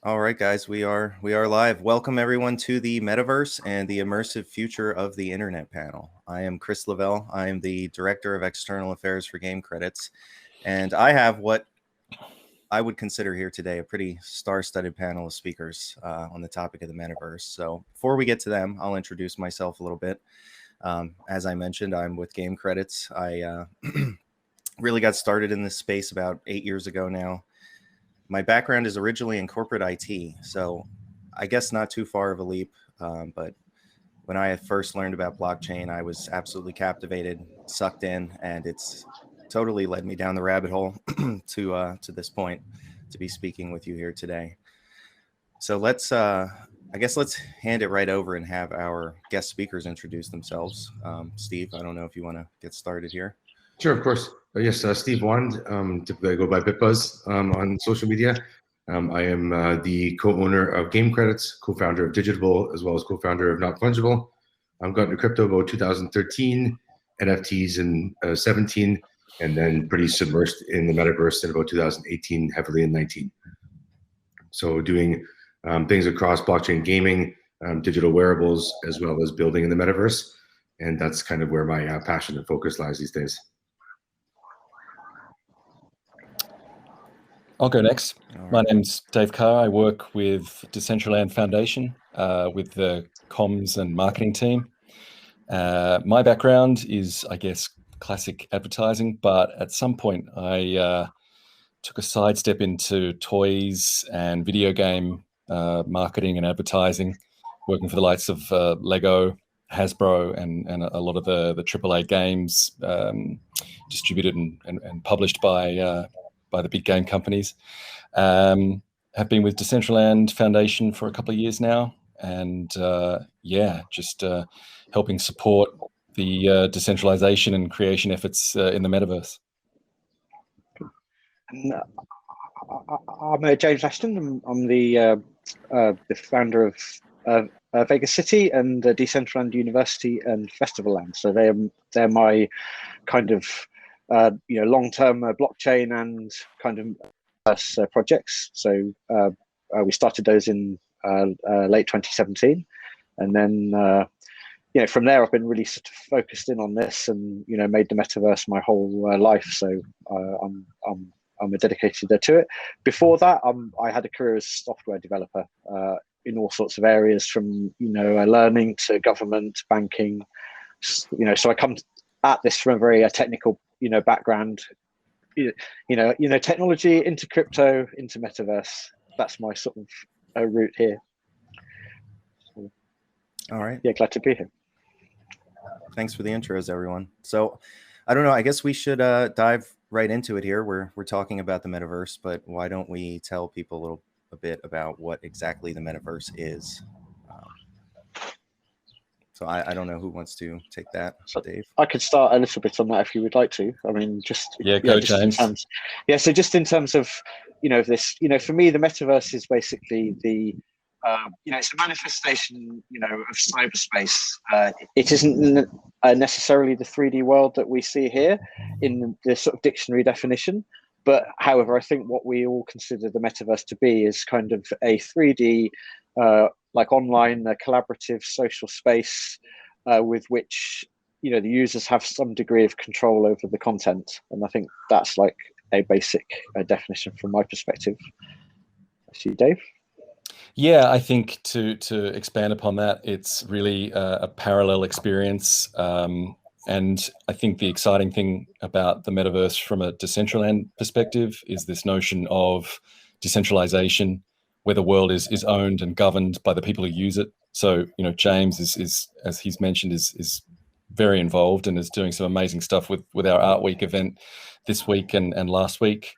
All right, guys, we are live. Welcome everyone to the Metaverse and the Immersive Future of the Internet panel. I am Chris Lovell. I am the Director of External Affairs for Game Credits, and I have what I would consider here today a pretty star-studded panel of speakers on the topic of the Metaverse. So before we get to them, I'll introduce myself a little bit. As I mentioned, I'm with Game Credits. I really got started in this space about 8 years ago now. My background is originally in corporate IT, so I guess not too far of a leap. But when I first learned about blockchain, I was absolutely captivated, sucked in, and it's totally led me down the rabbit hole to this point to be speaking with you here today. So let's hand it right over and have our guest speakers introduce themselves. Steve, I don't know if you want to get started here. Sure, of course. Yes, Steve Wand, typically I go by BitBuzz on social media. I am the co-owner of Game Credits, co-founder of Digitible, as well as co-founder of Not Fungible. I've gotten into crypto about 2013, NFTs in 17, and then pretty submersed in the Metaverse in about 2018, heavily in 19. So doing things across blockchain gaming, digital wearables, as well as building in the Metaverse. And that's kind of where my passion and focus lies these days. I'll go next. My name's Dave Carr. I work with Decentraland Foundation with the comms and marketing team. My background is, I guess, classic advertising, but at some point I took a sidestep into toys and video game marketing and advertising, working for the likes of Lego, Hasbro, and a lot of the AAA games distributed and published by the big game companies. Have been with Decentraland Foundation for a couple of years now, and just helping support the decentralization and creation efforts in the Metaverse. I'm James Ashton. I'm the founder of Vegas City and Decentraland University and Festival Land. So they're my kind of long-term blockchain and kind of projects. So we started those in late 2017, and then from there I've been really sort of focused in on this, and made the Metaverse my whole life. So I'm dedicated to it. Before that, I had a career as a software developer in all sorts of areas, from learning to government, banking. So I come at this from a very technical background, technology into crypto, into Metaverse. That's my sort of route here. So, all right. Yeah, glad to be here. Thanks for the intros, everyone. So I don't know, I guess we should dive right into it here. We're talking about the Metaverse, but why don't we tell people a bit about what exactly the Metaverse is? So I don't know who wants to take that. So Dave, I could start a little bit on that if you would like to. I mean, go James. So just in terms of this, for me, the Metaverse is basically the it's a manifestation of cyberspace. It isn't necessarily the 3D world that we see here in the sort of dictionary definition, but however, I think what we all consider the Metaverse to be is kind of a 3D like online collaborative social space with which the users have some degree of control over the content, and I think that's like a basic definition from my perspective. I see Dave. Yeah, I think to expand upon that, it's really a parallel experience, and I think the exciting thing about the Metaverse from a Decentraland perspective is this notion of decentralization, where the world is owned and governed by the people who use it. So, James is as he's mentioned, is very involved and is doing some amazing stuff with our Art Week event this week and last week.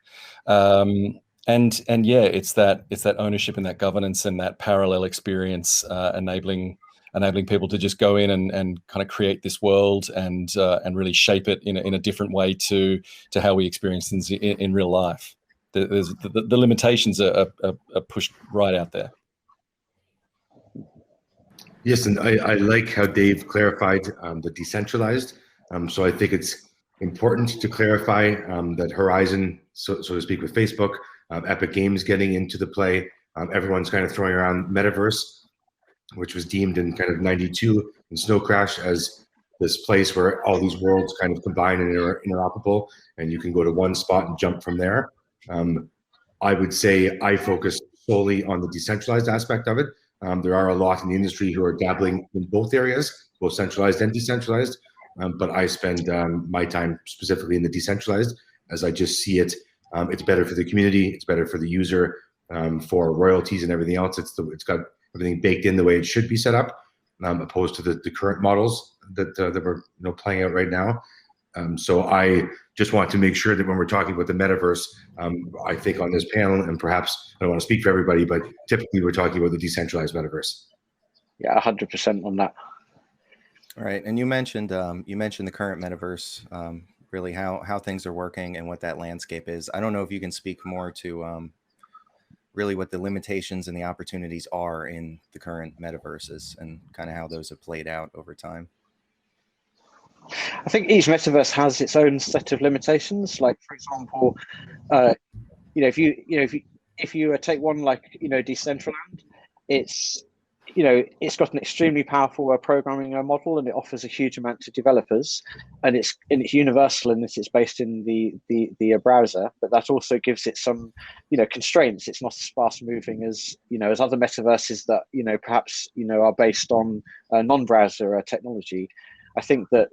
And it's that ownership and that governance and that parallel experience, enabling people to just go in and kind of create this world and really shape it in a different way to how we experience things in real life. The limitations are pushed right out there. Yes, and I like how Dave clarified the decentralized. So I think it's important to clarify that Horizon, so to speak, with Facebook, Epic Games getting into the play, Everyone's kind of throwing around Metaverse, which was deemed in kind of 92 in Snow Crash as this place where all these worlds kind of combine and are interoperable, and you can go to one spot and jump from there. I would say I focus solely on the decentralized aspect of it. There are a lot in the industry who are dabbling in both areas, both centralized and decentralized, but I spend my time specifically in the decentralized, as I just see it. It's better for the community, it's better for the user, for royalties and everything else. It's got everything baked in the way it should be set up, opposed to the current models that we're playing out right now. So I just want to make sure that when we're talking about the metaverse, I think on this panel, and perhaps I don't want to speak for everybody, but typically we're talking about the decentralized metaverse. Yeah, 100% on that. All right, and you mentioned the current metaverse, really how things are working and what that landscape is. I don't know if you can speak more to really what the limitations and the opportunities are in the current metaverses and kind of how those have played out over time. I think each metaverse has its own set of limitations. Like, for example, if you take one like Decentraland, it's got an extremely powerful programming model, and it offers a huge amount to developers, and it's universal in that it's based in the browser, but that also gives it some constraints. It's not as fast moving as as other metaverses that perhaps are based on non-browser technology. I think that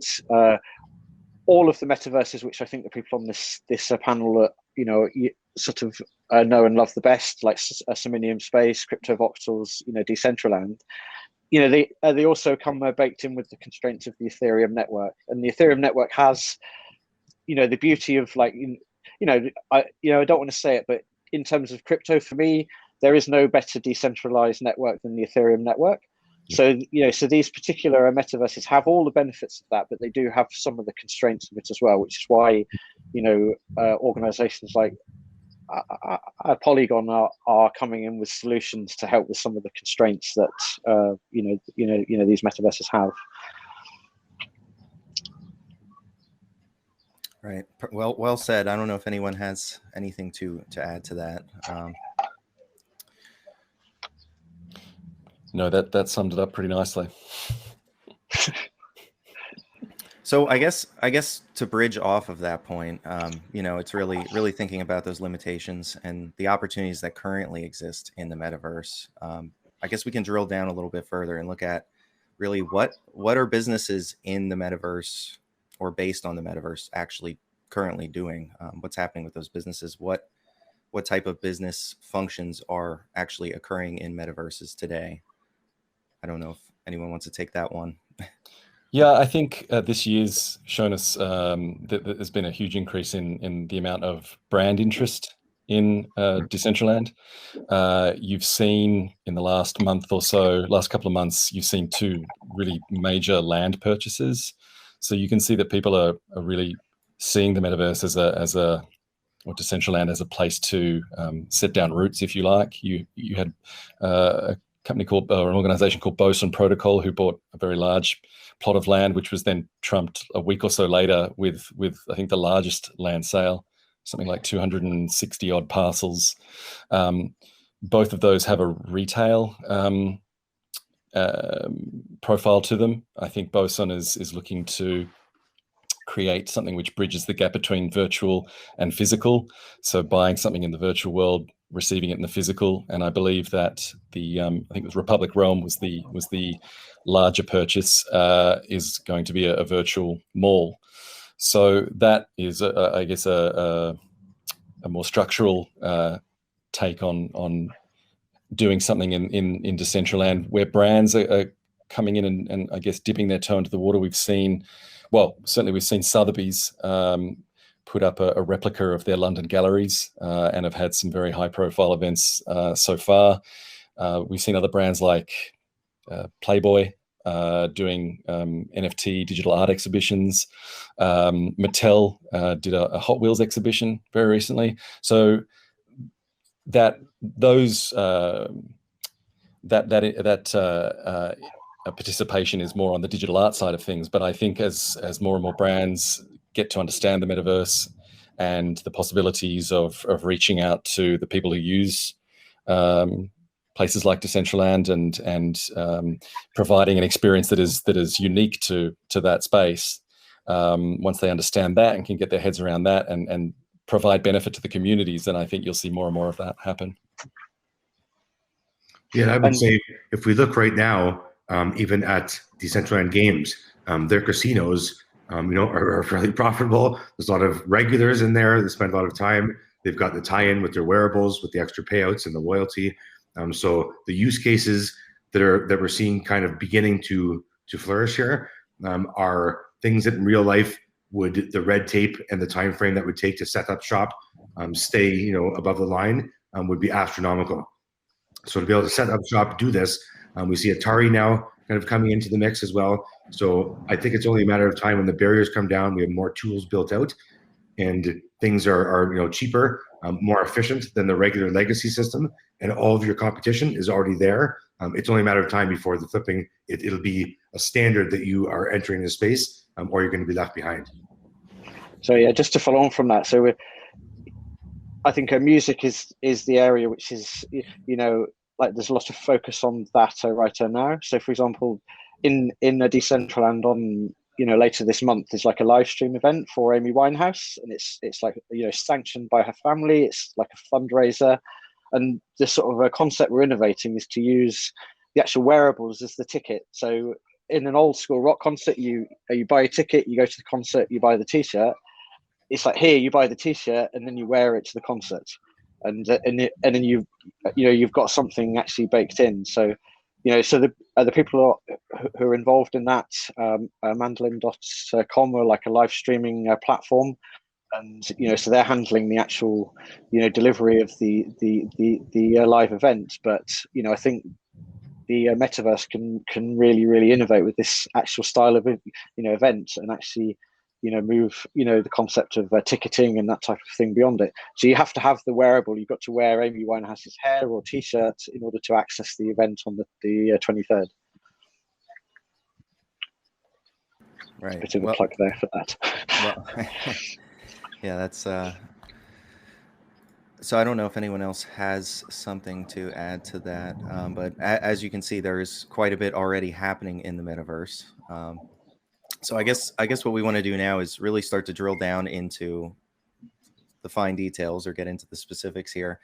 all of the metaverses, which I think the people on this panel sort of know and love the best, like Siminium Space, Crypto Voxels, Decentraland, they also come baked in with the constraints of the Ethereum network, and the Ethereum network has the beauty of I don't want to say it, but in terms of crypto, for me, there is no better decentralized network than the Ethereum network. So so these particular metaverses have all the benefits of that, but they do have some of the constraints of it as well, which is why organizations like Polygon are coming in with solutions to help with some of the constraints that these metaverses have. Right. Well said. I don't know if anyone has anything to add to that. No, that summed it up pretty nicely. So I guess to bridge off of that point, it's really thinking about those limitations and the opportunities that currently exist in the metaverse. I guess we can drill down a little bit further and look at really what are businesses in the metaverse or based on the metaverse actually currently doing? What's happening with those businesses? What type of business functions are actually occurring in metaverses today? I don't know if anyone wants to take that one. Yeah, I think this year's shown us that there's been a huge increase in the amount of brand interest in Decentraland. You've seen in the last couple of months, you've seen two really major land purchases. So you can see that people are really seeing the metaverse or Decentraland as a place to set down roots, if you like. You had a company an organization called Boson Protocol, who bought a very large plot of land, which was then trumped a week or so later with I think the largest land sale, something like 260 odd parcels. Both of those have a retail profile to them. I think Boson is looking to create something which bridges the gap between virtual and physical. So buying something in the virtual world, receiving it in the physical. And I believe that I think it was Republic Realm was the larger purchase, is going to be a virtual mall. So that is, I guess, a more structural take on doing something in Decentraland, where brands are coming in and I guess dipping their toe into the water. Certainly we've seen Sotheby's put up a replica of their London galleries and have had some very high profile events so far. We've seen other brands like Playboy doing NFT digital art exhibitions. Mattel did a Hot Wheels exhibition very recently. So participation is more on the digital art side of things. But I think as more and more brands get to understand the metaverse and the possibilities of reaching out to the people who use places like Decentraland and providing an experience that is unique to that space. Once they understand that and can get their heads around that and provide benefit to the communities, then I think you'll see more and more of that happen. Yeah, I would say if we look right now, even at Decentraland Games, their casinos, are fairly profitable. There's a lot of regulars in there that spend a lot of time. They've got the tie-in with their wearables, with the extra payouts and the loyalty. So the use cases that we're seeing kind of beginning to flourish here are things that in real life would the red tape and the time frame that would take to set up shop, stay above the line would be astronomical. So to be able to set up shop, do this, we see Atari now kind of coming into the mix as well. So I think it's only a matter of time when the barriers come down. We have more tools built out, and things are cheaper, more efficient than the regular legacy system, and all of your competition is already there. It's only a matter of time before the flipping. It'll be a standard that you are entering the space, or you're going to be left behind. So yeah, just to follow on from that, so I think music is the area which is like there's a lot of focus on that right now. So for example, in a Decentraland on later this month is like a live stream event for Amy Winehouse, and it's like sanctioned by her family. It's like a fundraiser, and the sort of a concept we're innovating is to use the actual wearables as the ticket. So in an old school rock concert, you buy a ticket, you go to the concert, you buy the t-shirt. It's like here you buy the t-shirt and then you wear it to the concert, and then you've got something actually baked in. So so the people who are involved in that, mandolin.com are like a live streaming platform, and so they're handling the actual delivery of the live event. But I think the metaverse can really innovate with this actual style of event, and actually move the concept of ticketing and that type of thing beyond it. So you have to have the wearable. You've got to wear Amy Winehouse's hair or t-shirt in order to access the event on the 23rd. Right. Bit of a plug there for that. Well, yeah, that's so I don't know if anyone else has something to add to that, but as you can see, there is quite a bit already happening in the metaverse. So I guess what we want to do now is really start to drill down into the fine details or get into the specifics here.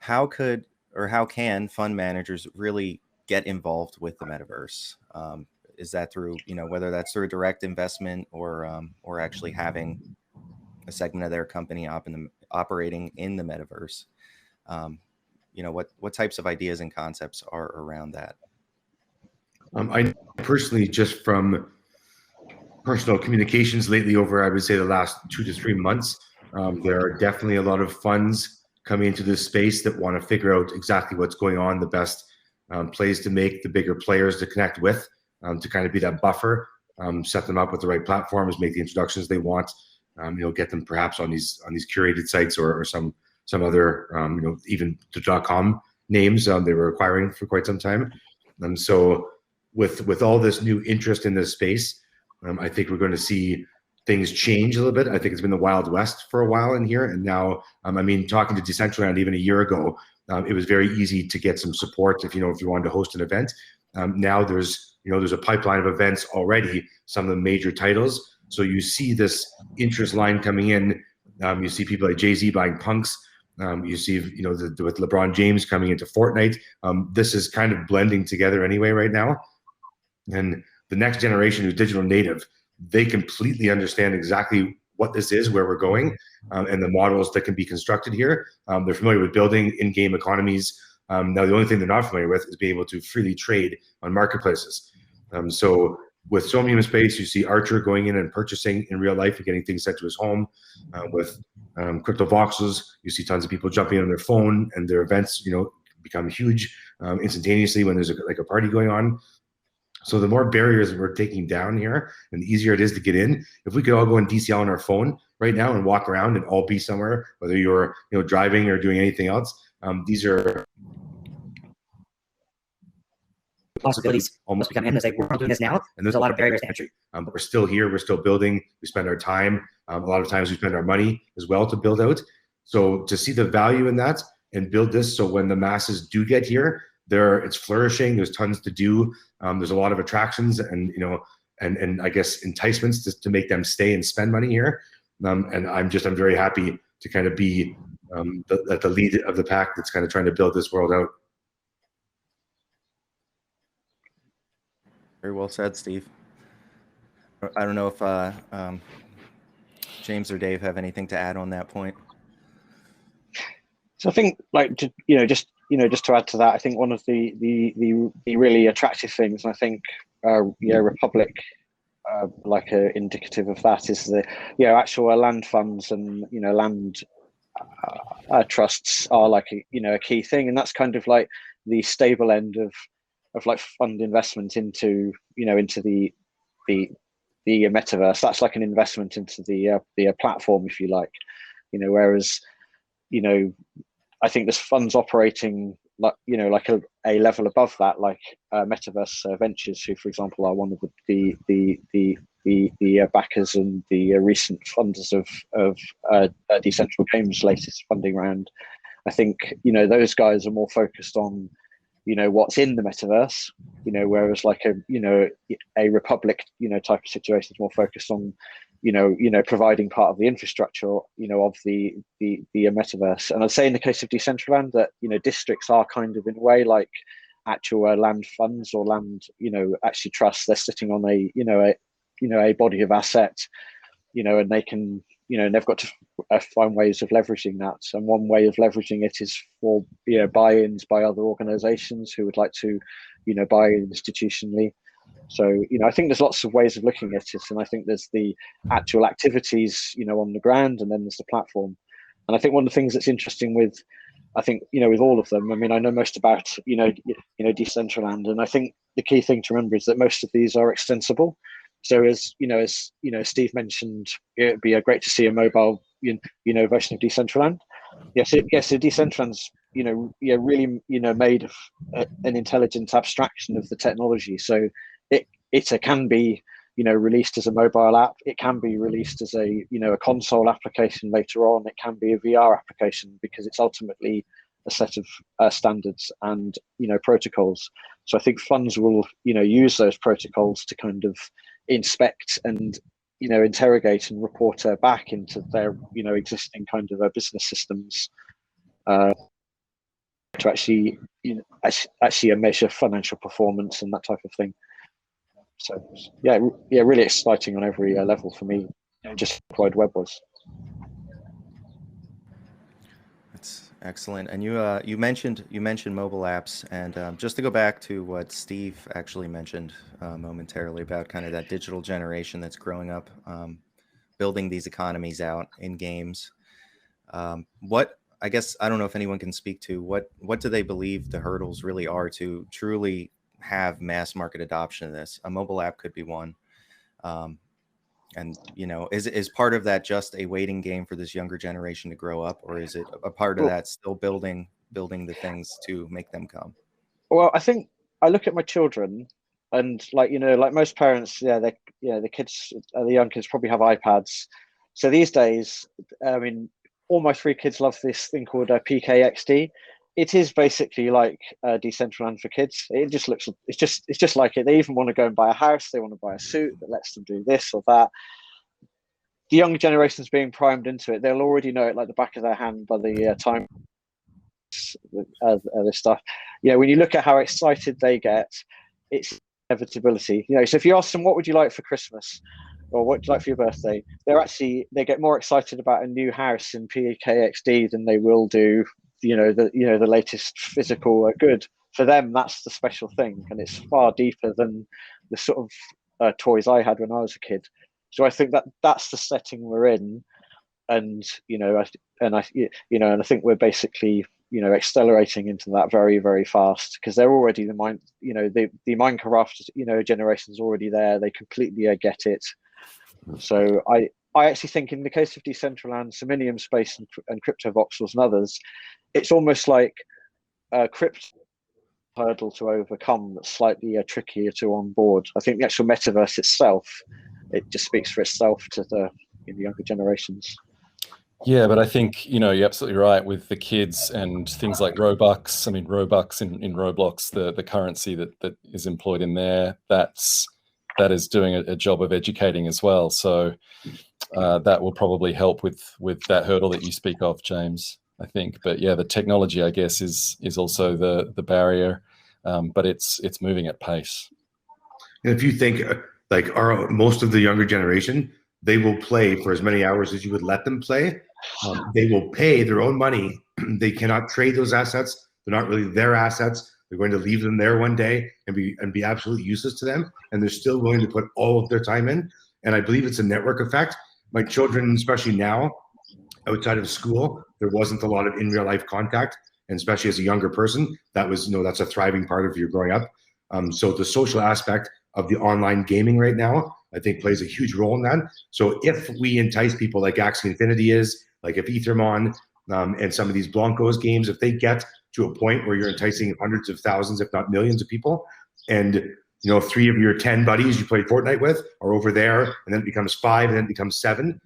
How can fund managers really get involved with the metaverse? Is that through, whether that's through a direct investment or actually having a segment of their company operating in the metaverse? What types of ideas and concepts are around that? I personally, just from personal communications lately over, I would say the last 2 to 3 months, there are definitely a lot of funds coming into this space that want to figure out exactly what's going on, the best plays to make, the bigger players to connect with, to kind of be that buffer, set them up with the right platforms, make the introductions they want, get them perhaps on these curated sites or some other, even the .com names they were acquiring for quite some time. So with all this new interest in this space, I think we're going to see things change a little bit. I think it's been the Wild West for a while in here. And now, talking to Decentraland even a year ago, it was very easy to get some support if you wanted to host an event. Now there's a pipeline of events already, some of the major titles. So you see this interest line coming in. You see people like Jay-Z buying punks. You see, with LeBron James coming into Fortnite. This is kind of blending together anyway right now. And the next generation who's digital native, they completely understand exactly what this is, where we're going, and the models that can be constructed here. They're familiar with building in-game economies. Now, the only thing they're not familiar with is being able to freely trade on marketplaces. So with Somium Space, you see Archer going in and purchasing in real life and getting things sent to his home. With Crypto Voxels, you see tons of people jumping on their phone, and their events, become huge instantaneously when there's a party going on. So the more barriers we're taking down here, and the easier it is to get in. If we could all go in DCL on our phone right now and walk around and all be somewhere, whether you're driving or doing anything else, these are possibilities almost become endless. Like, we're doing this now, and there's a lot of barriers to entry. But we're still here. We're still building. We spend our time. A lot of times we spend our money as well to build out. So to see the value in that and build this so when the masses do get here, it's flourishing. There's tons to do. There's a lot of attractions and and I guess enticements to make them stay and spend money here. And I'm very happy to kind of be at the lead of the pack that's kind of trying to build this world out. Very well said, Steve. I don't know if James or Dave have anything to add on that point. So I think, like, just to add to that, I think one of the really attractive things, and I think Republic, indicative of that, is the actual land funds and land trusts are like a key thing, and that's kind of like the stable end of like fund investment into the metaverse. That's like an investment into the platform, if you like, whereas I think there's funds operating like a level above that, like Metaverse Ventures, who, for example, are one of the backers and the recent funders of Decentraland Games' latest funding round. I think those guys are more focused on what's in the metaverse, whereas like a Republic type of situation is more focused on providing part of the infrastructure of the metaverse. And I'd say in the case of Decentraland that districts are kind of in a way like actual land funds or land actually trusts. They're sitting on a body of asset, and they can they've got to find ways of leveraging that. And one way of leveraging it is for buy-ins by other organizations who would like to buy institutionally. So I think there's lots of ways of looking at it, and I think there's the actual activities on the ground, and then there's the platform. And I think one of the things that's interesting with with all of them, I mean, I know most about Decentraland, and I think the key thing to remember is that most of these are extensible. So as Steve mentioned, it'd be great to see a mobile version of Decentraland. Yes, so Decentraland's really made of an intelligent abstraction of the technology. So it can be released as a mobile app. It can be released as a console application later on. It can be a VR application, because it's ultimately a set of standards and protocols. So I think funds will use those protocols to kind of inspect and interrogate and report back into their existing kind of business systems to actually measure financial performance and that type of thing. So really exciting on every level for me. Just Wide Web was. That's excellent. And you mentioned mobile apps, and just to go back to what Steve actually mentioned momentarily about kind of that digital generation that's growing up, building these economies out in games. What, I guess, I don't know if anyone can speak to what do they believe the hurdles really are to truly have mass market adoption of this? A mobile app could be one. And is part of that just a waiting game for this younger generation to grow up, or is it a part of that still building the things to make them come? Well, I think I look at my children, and like most parents, the kids, the young kids probably have iPads. So these days, I mean, all my three kids love this thing called PKXD. It is basically like Decentraland for kids. It just looks, it's just like it. They even want to go and buy a house. They want to buy a suit that lets them do this or that. The younger generation's being primed into it. They'll already know it like the back of their hand by the time this stuff. When you look at how excited they get, it's inevitability. So if you ask them, what would you like for Christmas? Or what would you like for your birthday? They get more excited about a new house in PKXD than they will do the latest physical good. For them, that's the special thing, and it's far deeper than the sort of toys I had when I was a kid. So I think that's the setting we're in, and I think we're basically accelerating into that very, very fast, because they're already the Minecraft generation's already there. They completely get it. So I actually think in the case of Decentraland, Somnium Space and Crypto Voxels and others, it's almost like a crypto hurdle to overcome that's slightly trickier to onboard. I think the actual metaverse itself, it just speaks for itself to the younger generations. Yeah, but I think, you're absolutely right with the kids and things like Robux. I mean, Robux in Roblox, the currency that is employed in there, that is doing a job of educating as well. So that will probably help with that hurdle that you speak of, James, I think. But yeah, the technology, I guess, is also the barrier, but it's moving at pace. And if you think like most of the younger generation, they will play for as many hours as you would let them play. They will pay their own money. They cannot trade those assets. They're not really their assets. They're going to leave them there one day and be absolutely useless to them. And they're still willing to put all of their time in. And I believe it's a network effect. My children, especially now, outside of school, there wasn't a lot of in real life contact. And especially as a younger person, that's a thriving part of your growing up. So the social aspect of the online gaming right now, I think plays a huge role in that. So if we entice people like Axie Infinity is, like if Ethermon and some of these Blancos games, if they get to a point where you're enticing hundreds of thousands, if not millions of people, and 3 of your 10 buddies you play Fortnite with are over there, and then it becomes 5, and then it becomes 7,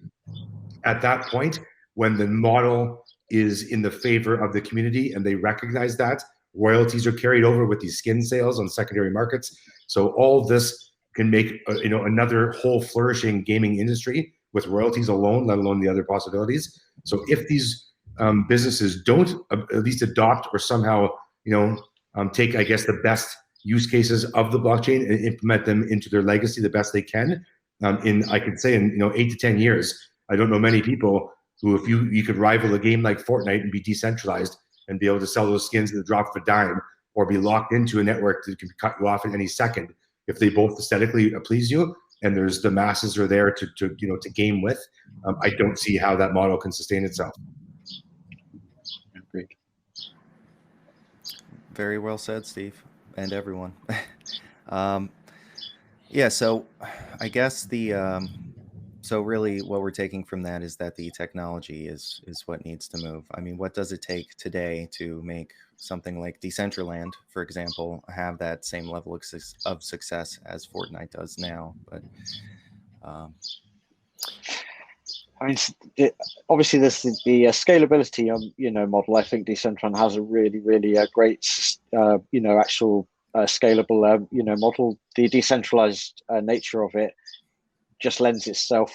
at that point, when the model is in the favor of the community and they recognize that, royalties are carried over with these skin sales on secondary markets. So all this can make another whole flourishing gaming industry with royalties alone, let alone the other possibilities. So if these businesses don't at least adopt or somehow take, I guess, the best use cases of the blockchain and implement them into their legacy the best they can, I could say in 8 to 10 years, I don't know many people who, if you could rival a game like Fortnite and be decentralized and be able to sell those skins at the drop of a dime, or be locked into a network that can cut you off at any second, if they both aesthetically please you and there's the masses are there to game with. I don't see how that model can sustain itself. Agreed. Very well said, Steve, and everyone. Yeah, so I guess so really what we're taking from that is that the technology is what needs to move. I mean, what does it take today to make something like Decentraland, for example, have that same level of success as Fortnite does now? But I mean, obviously there's the scalability model. I think Decentraland has a really great actual scalable model. The decentralized nature of it just lends itself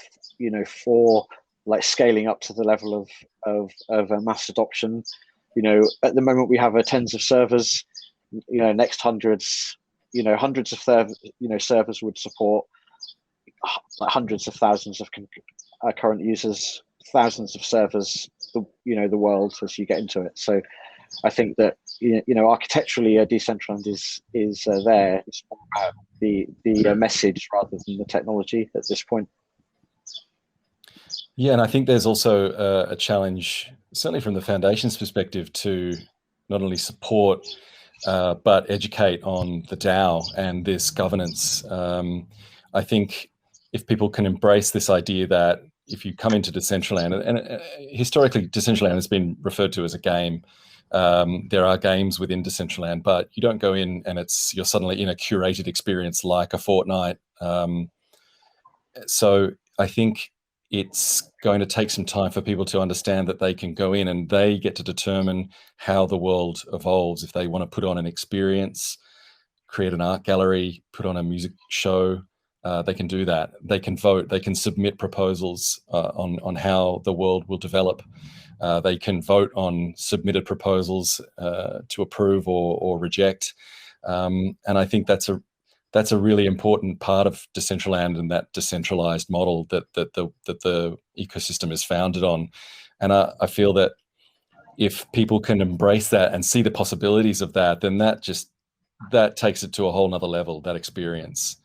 for like scaling up to the level of mass adoption. At the moment we have tens of servers. Next hundreds of servers would support like hundreds of thousands of current users, thousands of servers, the world as you get into it. So I think that architecturally Decentraland is there. It's more about the message rather than the technology at this point. Yeah, and I think there's also a challenge, certainly from the foundation's perspective, to not only support but educate on the DAO and this governance. I think if people can embrace this idea that if you come into Decentraland, and historically Decentraland has been referred to as a game. There are games within Decentraland, but you don't go in and you're suddenly in a curated experience like a Fortnite. So I think it's going to take some time for people to understand that they can go in and they get to determine how the world evolves. If they want to put on an experience, create an art gallery, put on a music show, they can do that. They can vote. They can submit proposals on how the world will develop. They can vote on submitted proposals to approve or reject. And I think that's a really important part of Decentraland and that decentralized model that the ecosystem is founded on. And I feel that if people can embrace that and see the possibilities of that, then that takes it to a whole nother level, that experience.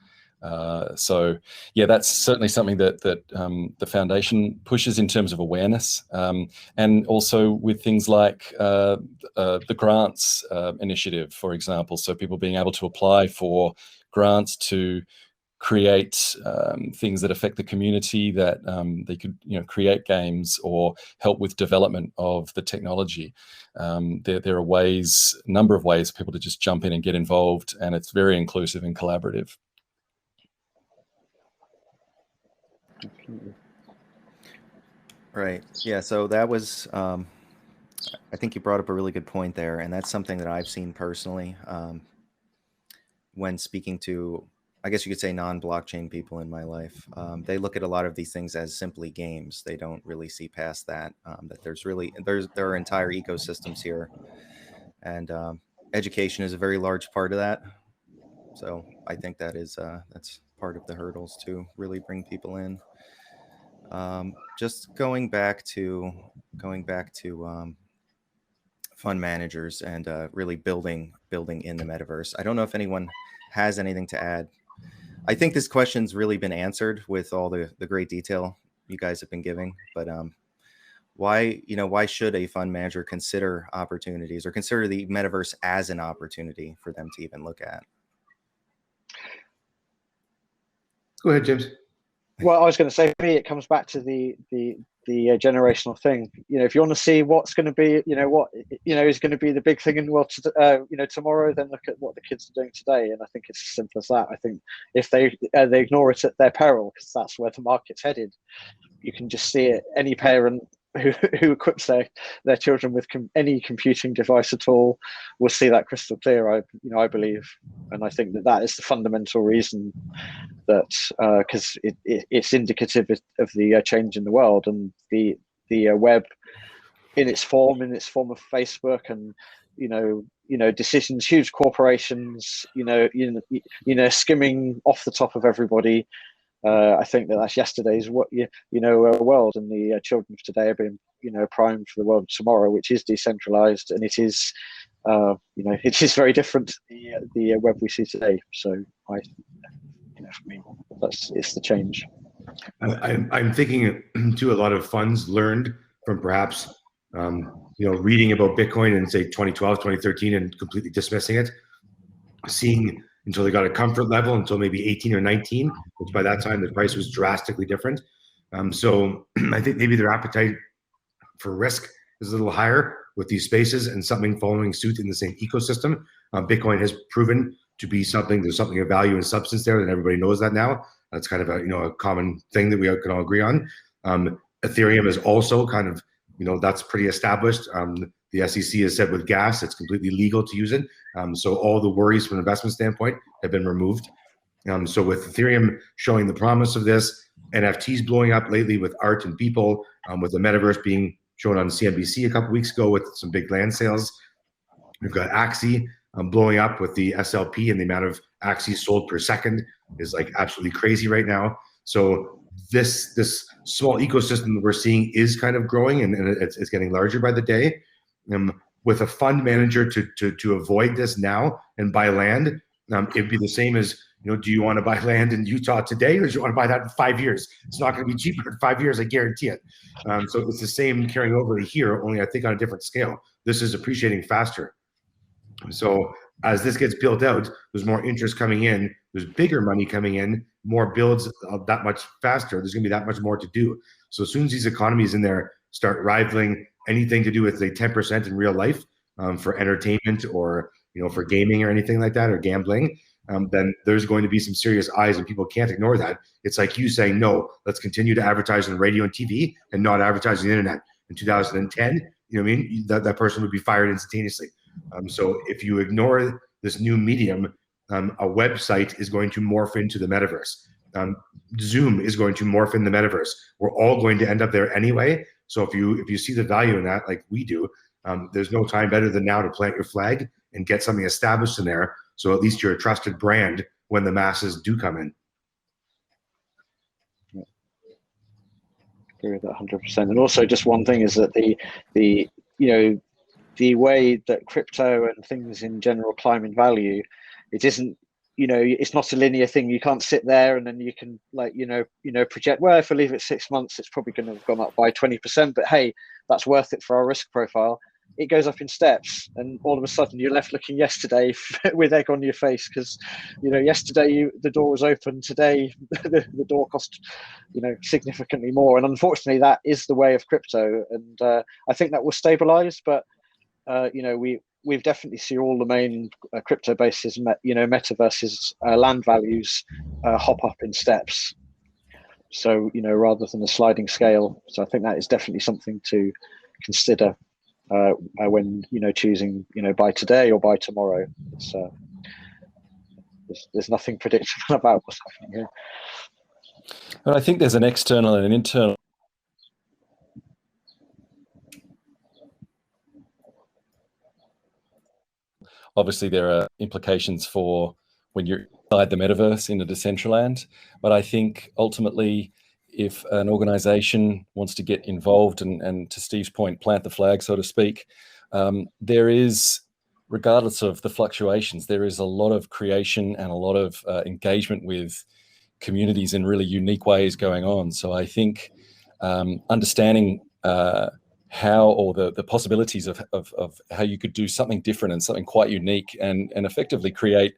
So yeah, that's certainly something that the foundation pushes in terms of awareness, and also with things like the grants initiative, for example. So people being able to apply for grants to create things that affect the community, that they could create games or help with development of the technology. There are a number of ways for people to just jump in and get involved, and it's very inclusive and collaborative. Right. Yeah. So that was, I think you brought up a really good point there, and that's something that I've seen personally when speaking to, I guess you could say, non-blockchain people in my life. They look at a lot of these things as simply games. They don't really see past that. That there are entire ecosystems here, and education is a very large part of that. So I think that's part of the hurdles to really bring people in. Just going back to fund managers and really building in the metaverse. I don't know if anyone has anything to add. I think this question's really been answered with all the great detail you guys have been giving. But why should a fund manager consider opportunities or consider the metaverse as an opportunity for them to even look at? Go ahead, James. Well, I was going to say, for me, it comes back to the generational thing. If you want to see what's going to be, what is going to be the big thing in the world, tomorrow, then look at what the kids are doing today. And I think it's as simple as that. I think if they ignore it at their peril, because that's where the market's headed, you can just see it. Any parent who equips their children with any computing device at all will see that crystal clear. I believe, and I think that is the fundamental reason that because it's indicative of the change in the world and the web in its form of Facebook and decisions, huge corporations, skimming off the top of everybody. I think that's yesterday's world, and the children of today are being primed for the world of tomorrow, which is decentralized, and it is it is very different to the web we see today. So for me, it's the change. I'm thinking too, a lot of funds learned from perhaps reading about Bitcoin in say 2012, 2013 and completely dismissing it, seeing until they got a comfort level until maybe 18 or 19, which by that time the price was drastically different. So I think maybe their appetite for risk is a little higher with these spaces and something following suit in the same ecosystem. Bitcoin has proven to be there's something of value and substance there, and everybody knows that now. That's kind of a common thing that we can all agree on. Ethereum is also kind of, that's pretty established. The SEC has said with gas, it's completely legal to use it. So all the worries from an investment standpoint have been removed. So with Ethereum showing the promise of this, NFTs blowing up lately with art and people, with the metaverse being shown on CNBC a couple weeks ago with some big land sales. We've got Axie blowing up with the SLP, and the amount of Axie sold per second is like absolutely crazy right now. So this small ecosystem that we're seeing is kind of growing, and it's getting larger by the day. With a fund manager to avoid this now and buy land, it'd be the same as, do you want to buy land in Utah today, or do you want to buy that in 5 years? It's not going to be cheaper in 5 years, I guarantee it. So it's the same carrying over to here, only I think on a different scale. This is appreciating faster. So as this gets built out, there's more interest coming in, there's bigger money coming in, more builds that much faster, there's going to be that much more to do. So as soon as these economies in there start rivaling anything to do with, say, 10% in real life for entertainment or for gaming or anything like that, or gambling, then there's going to be some serious eyes, and people can't ignore that. It's like you saying, no, let's continue to advertise on radio and TV and not advertise on the internet. In 2010, that person would be fired instantaneously. So if you ignore this new medium, a website is going to morph into the metaverse. Zoom is going to morph in the metaverse. We're all going to end up there anyway. So if you see the value in that, like we do, there's no time better than now to plant your flag and get something established in there. So at least you're a trusted brand when the masses do come in. Yeah. Agree with that 100%. And also, just one thing is that the way that crypto and things in general climb in value, it isn't, it's not a linear thing. You can't sit there and then you can project, well, if I leave it 6 months, it's probably going to have gone up by 20%, but hey, that's worth it for our risk profile. It goes up in steps, and all of a sudden you're left looking yesterday with egg on your face because, yesterday the door was open. Today the door cost, significantly more. And unfortunately, that is the way of crypto. And I think that will stabilize, but we've definitely see all the main crypto bases, metaverses, land values hop up in steps. So, rather than a sliding scale. So I think that is definitely something to consider when, choosing, buy today or buy tomorrow. It's, there's nothing predictable about what's happening here. But I think there's an external and an internal. Obviously, there are implications for when you're inside the metaverse in a Decentraland. But I think ultimately, if an organization wants to get involved and to Steve's point, plant the flag, so to speak, there is, regardless of the fluctuations, there is a lot of creation and a lot of engagement with communities in really unique ways going on. So I think understanding how, or the possibilities of how you could do something different and something quite unique and effectively create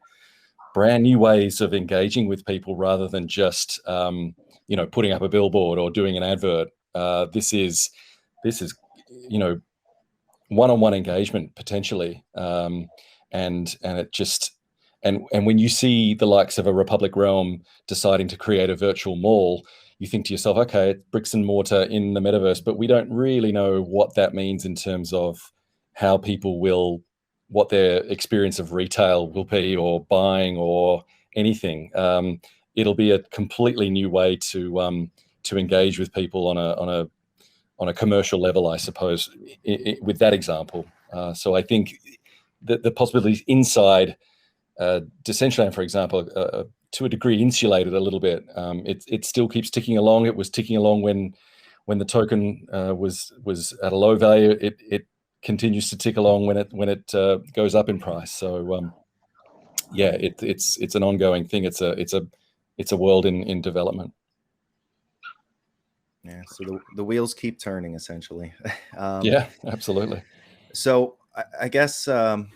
brand new ways of engaging with people rather than just putting up a billboard or doing an advert. This is one-on-one engagement potentially, and it just and when you see the likes of a Republic Realm deciding to create a virtual mall, you think to yourself, okay, it's bricks and mortar in the metaverse, but we don't really know what that means in terms of how people will, what their experience of retail will be, or buying, or anything. It'll be a completely new way to engage with people on a commercial level, I suppose, with that example. So I think the possibilities inside Decentraland, for example, to a degree insulated a little bit. It still keeps ticking along. It was ticking along when the token was at a low value. It continues to tick along when it goes up in price. So it's an ongoing thing. It's a world in development. Yeah, so the wheels keep turning, essentially. Yeah, absolutely. So I guess how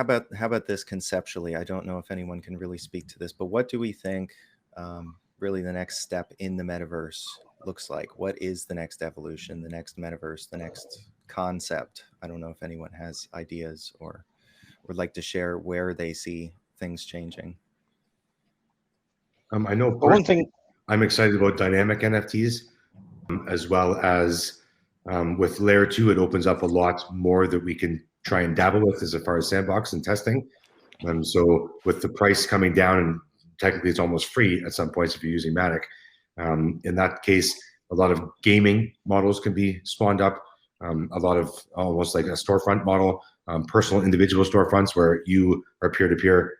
about this conceptually? I don't know if anyone can really speak to this, but what do we think really the next step in the metaverse looks like? What is the next evolution, the next metaverse, the next concept? I don't know if anyone has ideas or would like to share where they see things changing. I know But one thing I'm excited about dynamic NFTs, as well as with layer 2, it opens up a lot more that we can try and dabble with as far as sandbox and testing. So with the price coming down, and technically it's almost free at some points if you're using Matic, in that case, a lot of gaming models can be spawned up. A lot of almost like a storefront model, personal individual storefronts where you are peer-to-peer,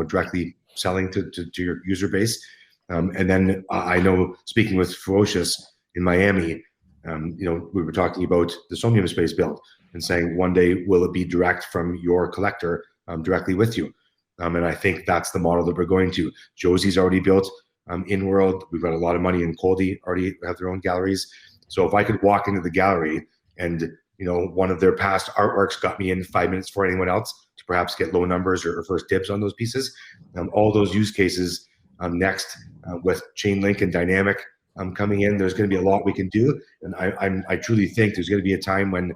directly selling to your user base. And then I know, speaking with Ferocious in Miami, we were talking about the Somnium Space build and saying one day will it be direct from your collector directly with you? And I think that's the model that we're going to. Josie's already built in world. We've got a lot of money in Coldy, already have their own galleries. So if I could walk into the gallery and one of their past artworks got me in 5 minutes before anyone else to perhaps get low numbers or first dibs on those pieces, all those use cases next with Chainlink and Dynamic coming in, there's going to be a lot we can do. And I truly think there's going to be a time when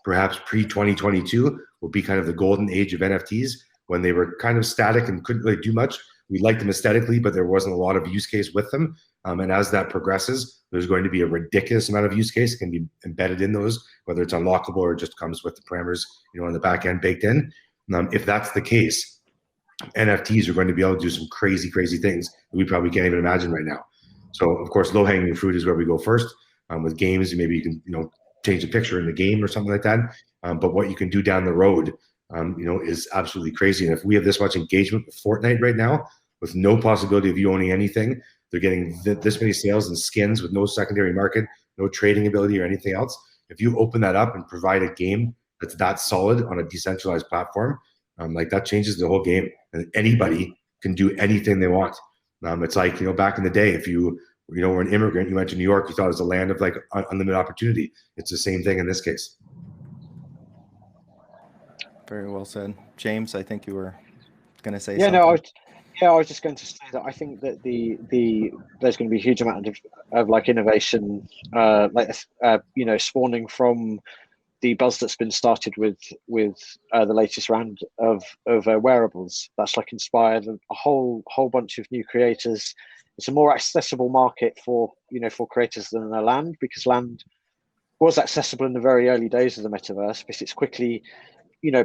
perhaps pre-2022 will be kind of the golden age of NFTs, when they were kind of static and couldn't really do much. We liked them aesthetically, but there wasn't a lot of use case with them. And as that progresses, there's going to be a ridiculous amount of use case can be embedded in those, whether it's unlockable or just comes with the parameters, on the back end baked in. If that's the case, NFTs are going to be able to do some crazy, crazy things that we probably can't even imagine right now. So of course, low hanging fruit is where we go first. With games, maybe you can, change the picture in the game or something like that. But what you can do down the road, is absolutely crazy. And if we have this much engagement with Fortnite right now, with no possibility of you owning anything, they're getting this many sales and skins with no secondary market, no trading ability or anything else. If you open that up and provide a game that's that solid on a decentralized platform, like that changes the whole game. And anybody can do anything they want. It's like, back in the day, if you were an immigrant, you went to New York, you thought it was a land of like unlimited opportunity. It's the same thing in this case. Very well said. James, I think you were going to say yeah, something. I was just going to say that I think that there's going to be a huge amount of like innovation, spawning from the buzz that's been started with the latest round of wearables. That's like inspired a whole bunch of new creators. It's a more accessible market for creators than land, because land was accessible in the very early days of the metaverse, but it's quickly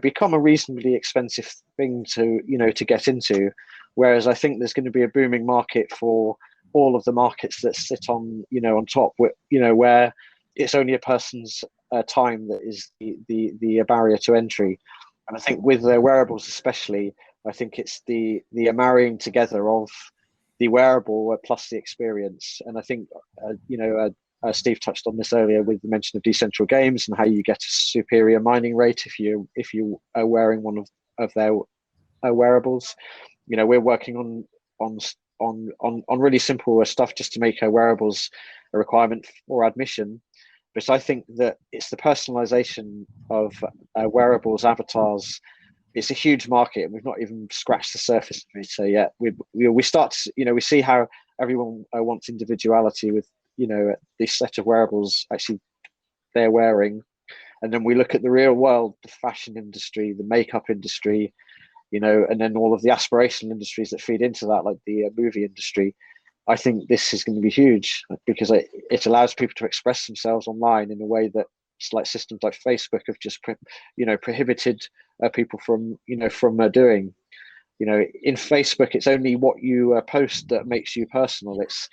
become a reasonably expensive thing to get into. Whereas I think there's going to be a booming market for all of the markets that sit on top, where it's only a person's time that is the barrier to entry. And I think with the wearables especially, I think it's the marrying together of the wearable plus the experience. And I think Steve touched on this earlier with the mention of decentral games and how you get a superior mining rate if you are wearing one of their wearables. We're working on really simple stuff just to make our wearables a requirement for admission. But I think that it's the personalization of wearables, avatars. It's a huge market, and we've not even scratched the surface of it yet. We start to, we see how everyone wants individuality with, this set of wearables actually they're wearing. And then we look at the real world, the fashion industry, the makeup industry, and then all of the aspirational industries that feed into that, like the movie industry. I think this is going to be huge because it allows people to express themselves online in a way that systems like Facebook have just prohibited people from doing. In Facebook, it's only what you post that makes you personal. It's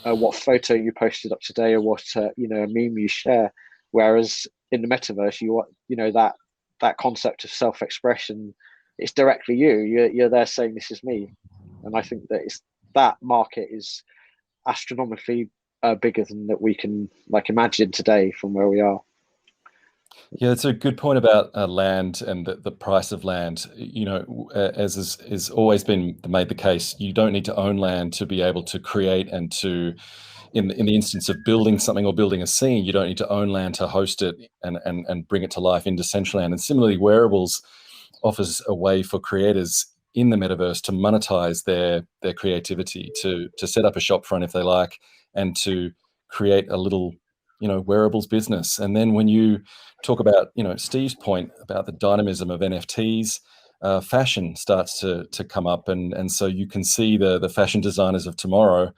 what photo you posted up today, or what a meme you share. Whereas in the metaverse, that concept of self-expression, it's directly you. You're there saying this is me, and I think that market is astronomically bigger than that we can imagine today from where we are. Yeah, it's a good point about land and the price of land. As is always been made the case, you don't need to own land to be able to create and to, in the instance of building something or building a scene, you don't need to own land to host it and bring it to life in Decentraland. And similarly, wearables offers a way for creators in the metaverse to monetize their creativity, to set up a shop front if they like, and to create a little wearables business. And then when you talk about Steve's point about the dynamism of NFTs, fashion starts to come up, and so you can see the fashion designers of tomorrow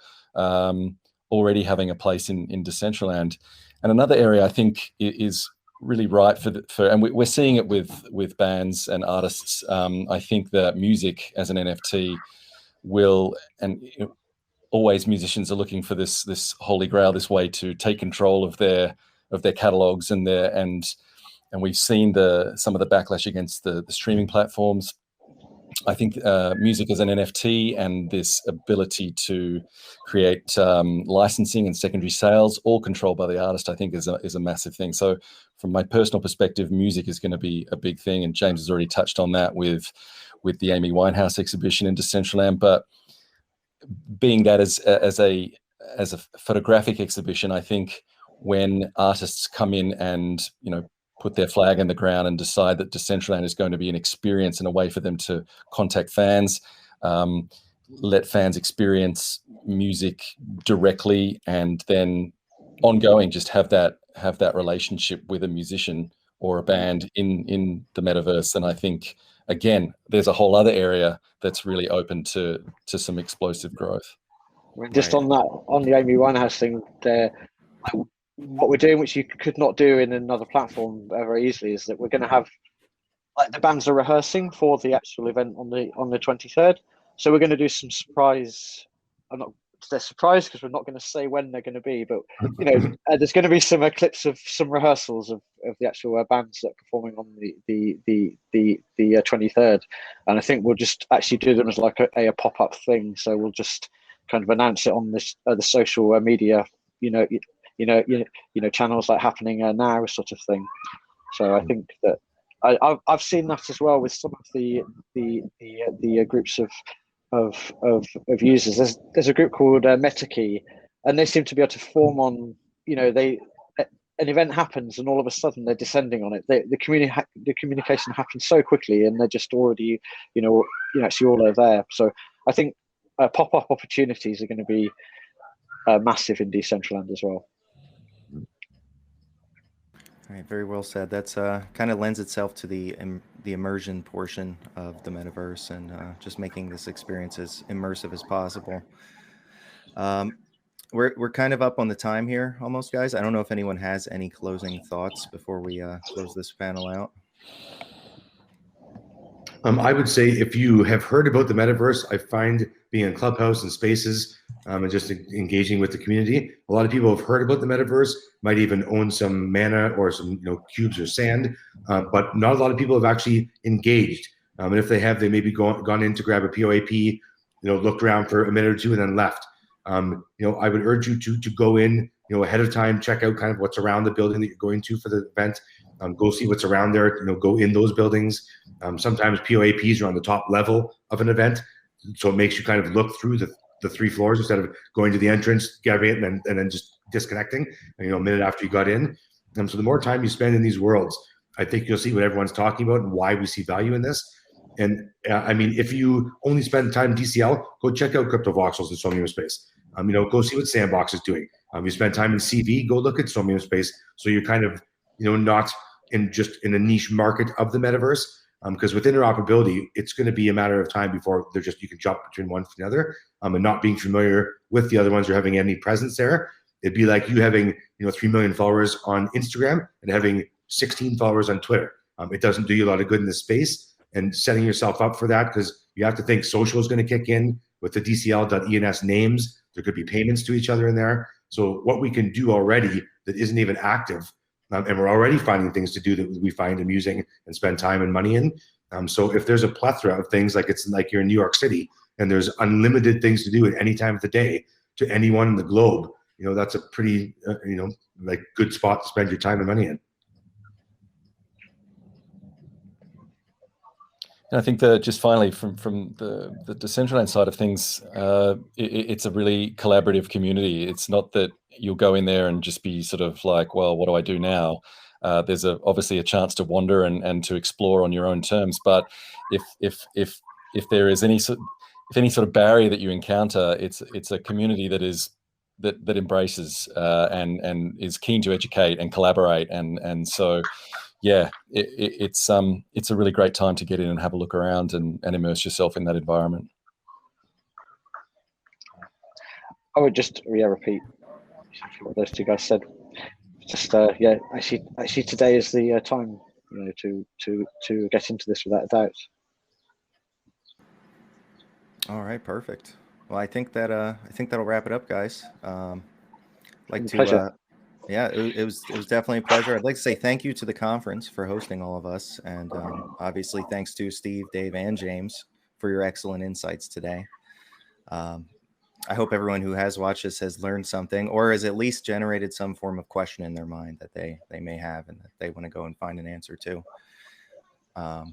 already having a place in Decentraland. And another area I think is really right for and we're seeing it with bands and artists. I think that music as an NFT will, and always musicians are looking for this holy grail, this way to take control of their catalogs and we've seen some of the backlash against the streaming platforms. I think music as an NFT and this ability to create licensing and secondary sales, all controlled by the artist, I think is a massive thing. So from my personal perspective, music is going to be a big thing, and James has already touched on that with the Amy Winehouse exhibition in Decentraland. But being that as a photographic exhibition, I think when artists come in and put their flag in the ground and decide that Decentraland is going to be an experience and a way for them to contact fans, let fans experience music directly, and then ongoing just have that relationship with a musician or a band in the metaverse. And I think, again, there's a whole other area that's really open to some explosive growth. Just on the Amy Winehouse thing, what we're doing, which you could not do in another platform very easily, is that we're going to have the bands are rehearsing for the actual event on the 23rd. So we're going to do some surprise. They're surprised because we're not going to say when they're going to be, but there's going to be some clips of some rehearsals of the actual bands that are performing on the 23rd, and I think we'll just actually do them as like a pop-up thing. So we'll just kind of announce it on this the social media, channels like happening now, sort of thing. So I think that I've seen that as well with some of the groups of users. There's a group called MetaKey, and they seem to be able to form on, an event happens and all of a sudden they're descending on it. The communication happens so quickly, and they're just already, actually all are there. So I think pop-up opportunities are going to be massive in Decentraland as well. All right, very well said. That's kind of lends itself to the immersion portion of the metaverse, and just making this experience as immersive as possible. We're kind of up on the time here, almost, guys. I don't know if anyone has any closing thoughts before we close this panel out. I would say if you have heard about the metaverse, I find being in Clubhouse and Spaces and just engaging with the community. A lot of people have heard about the metaverse, might even own some mana or some cubes or sand, but not a lot of people have actually engaged. And if they have, they maybe gone in to grab a POAP, looked around for a minute or two and then left. I would urge you to go in, ahead of time, check out kind of what's around the building that you're going to for the event. Go see what's around there. Go in those buildings. Sometimes POAPs are on the top level of an event, so it makes you kind of look through the 3 floors instead of going to the entrance, grabbing it, and then just disconnecting. A minute after you got in. So the more time you spend in these worlds, I think you'll see what everyone's talking about and why we see value in this. And I mean, if you only spend time in DCL, go check out Crypto Voxels and Somium Space. Go see what Sandbox is doing. You spend time in CV, go look at Somium Space. So you're kind of, not in a niche market of the metaverse. Because with interoperability, it's going to be a matter of time before you can jump between one to the other. And not being familiar with the other ones or having any presence there, it'd be like you having 3 million followers on Instagram and having 16 followers on Twitter. It doesn't do you a lot of good in this space. And setting yourself up for that, because you have to think social is going to kick in with the DCL.ENS names. There could be payments to each other in there. So what we can do already that isn't even active. And we're already finding things to do that we find amusing and spend time and money in. So if there's a plethora of things, like it's like you're in New York City and there's unlimited things to do at any time of the day to anyone in the globe, that's a pretty, good spot to spend your time and money in. And I think that just finally from the Decentraland side of things, it's a really collaborative community. It's not that you'll go in there and just be sort of like, well, what do I do now? There's obviously a chance to wander and to explore on your own terms. But if there is any sort of barrier that you encounter, it's a community that embraces and is keen to educate and collaborate, and so. Yeah, it's a really great time to get in and have a look around and immerse yourself in that environment. I would just repeat what those 2 guys said. Just I see today is the time to get into this without a doubt. All right, perfect. Well, I think that'll wrap it up, guys. Pleasure. Yeah, it was definitely a pleasure. I'd like to say thank you to the conference for hosting all of us, and obviously thanks to Steve, Dave, and James for your excellent insights today. I hope everyone who has watched this has learned something, or has at least generated some form of question in their mind that they may have and that they want to go and find an answer to. But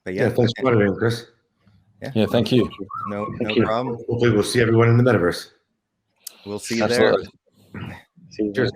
yeah, thanks for moderating, Chris. Yeah, thank you. No you. problem. Hopefully we'll see everyone in the metaverse. We'll see you Absolutely. there. See you. Cheers.